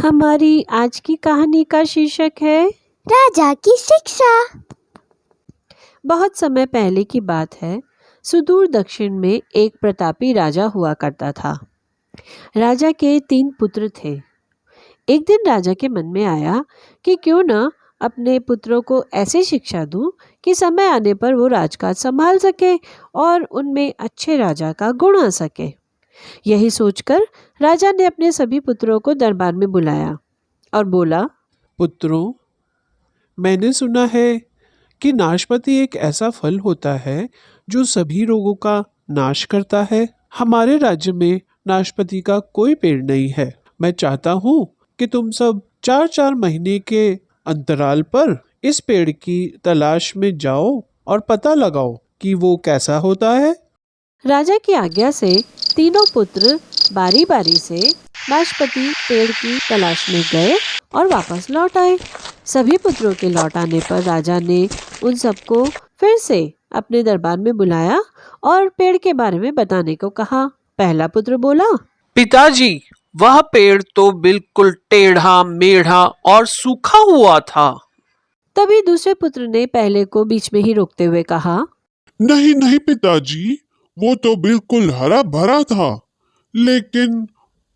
हमारी आज की कहानी का शीर्षक है राजा की शिक्षा। बहुत समय पहले की बात है। सुदूर दक्षिण में एक प्रतापी राजा हुआ करता था। राजा के 3 पुत्र थे। एक दिन राजा के मन में आया कि क्यों न अपने पुत्रों को ऐसी शिक्षा दूं कि समय आने पर वो राजकाज संभाल सके और उनमें अच्छे राजा का गुण आ सके। यही सोचकर राजा ने अपने सभी पुत्रों को दरबार में बुलाया और बोला, पुत्रों, मैंने सुना है कि नाशपाती एक ऐसा फल होता है जो सभी रोगों का नाश करता है। हमारे राज्य में नाशपाती का कोई पेड़ नहीं है। मैं चाहता हूँ कि तुम सब 4-4 महीने के अंतराल पर इस पेड़ की तलाश में जाओ और पता लगाओ कि वो कैसा होता है। राजा की आज्ञा से तीनों पुत्र बारी बारी से नाशपाती पेड़ की तलाश में गए और वापस लौट आए। सभी पुत्रों के लौट आने पर राजा ने उन सबको फिर से अपने दरबार में बुलाया और पेड़ के बारे में बताने को कहा। पहला पुत्र बोला, पिताजी, वह पेड़ तो बिल्कुल टेढ़ा मेढ़ा और सूखा हुआ था। तभी दूसरे पुत्र ने पहले को बीच में ही रोकते हुए कहा, नहीं नहीं पिताजी, वो तो बिल्कुल हरा भरा था, लेकिन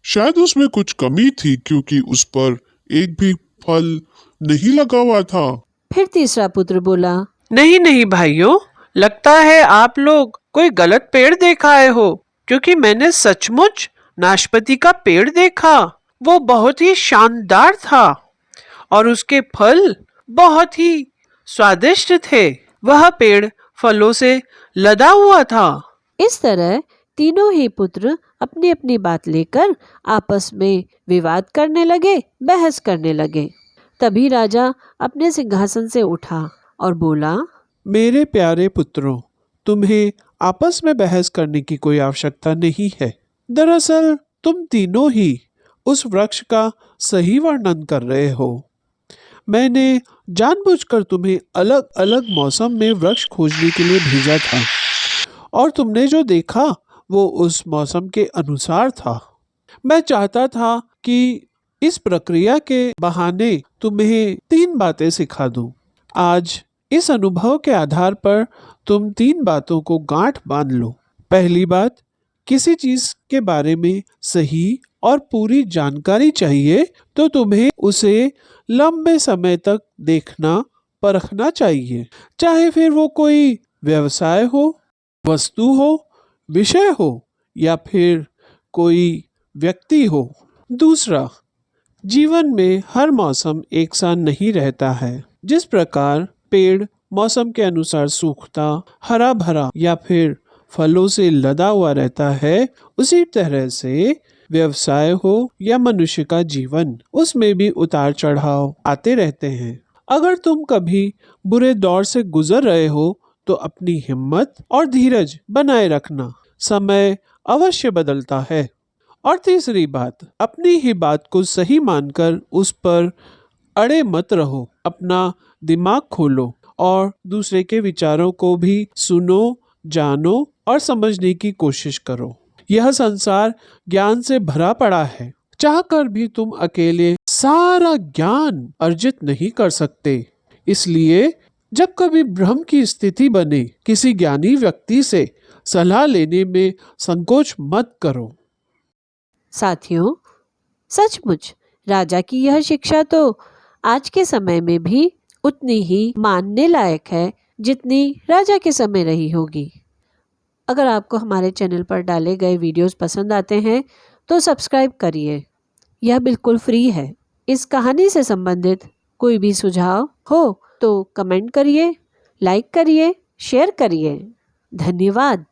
शायद उसमें कुछ कमी थी क्योंकि उस पर एक भी फल नहीं लगा हुआ था। फिर तीसरा पुत्र बोला, नहीं नहीं भाइयों, लगता है आप लोग कोई गलत पेड़ देख आए हो, क्योंकि मैंने सचमुच नाशपाती का पेड़ देखा। वो बहुत ही शानदार था और उसके फल बहुत ही स्वादिष्ट थे। वह पेड़ फलों से लदा हुआ था। इस तरह तीनों ही पुत्र अपनी अपनी बात लेकर आपस में विवाद करने लगे, बहस करने लगे। तभी राजा अपने सिंहासन से उठा और बोला, मेरे प्यारे पुत्रों, तुम्हें आपस में बहस करने की कोई आवश्यकता नहीं है। दरअसल तुम तीनों ही उस वृक्ष का सही वर्णन कर रहे हो। मैंने जानबूझकर तुम्हें अलग अलग मौसम में वृक्ष खोजने के लिए भेजा था और तुमने जो देखा वो उस मौसम के अनुसार था। मैं चाहता था कि इस प्रक्रिया के बहाने तुम्हें 3 बातें सिखा दूं। आज इस अनुभव के आधार पर तुम 3 बातों को गांठ बांध लो। पहली बात, किसी चीज के बारे में सही और पूरी जानकारी चाहिए तो तुम्हें उसे लंबे समय तक देखना, परखना चाहिए, चाहे फिर वो कोई व्यवसाय हो, वस्तु हो, विषय हो या फिर कोई व्यक्ति हो। दूसरा, जीवन में हर मौसम एक सा नहीं रहता है। जिस प्रकार पेड़ मौसम के अनुसार सूखता, हरा भरा या फिर फलों से लदा हुआ रहता है, उसी तरह से व्यवसाय हो या मनुष्य का जीवन, उसमें भी उतार चढ़ाव आते रहते हैं। अगर तुम कभी बुरे दौर से गुजर रहे हो तो अपनी हिम्मत और धीरज बनाए रखना। समय अवश्य बदलता है। और तीसरी बात, अपनी ही बात को सही मानकर उस पर अड़े मत रहो। अपना दिमाग खोलो और दूसरे के विचारों को भी सुनो, जानो और समझने की कोशिश करो। यह संसार ज्ञान से भरा पड़ा है। चाहकर भी तुम अकेले सारा ज्ञान अर्जित नहीं कर सकते। इसलिए जब कभी भ्रम की स्थिति बने, किसी ज्ञानी व्यक्ति से सलाह लेने में संकोच मत करो। साथियों, सचमुच राजा की यह शिक्षा तो आज के समय में भी उतनी ही मानने लायक है जितनी राजा के समय रही होगी। अगर आपको हमारे चैनल पर डाले गए वीडियोस पसंद आते हैं तो सब्सक्राइब करिए। यह बिल्कुल फ्री है। इस कहानी से संबंधित कोई भी सुझाव हो तो कमेंट करिए, लाइक करिए, शेयर करिए। धन्यवाद।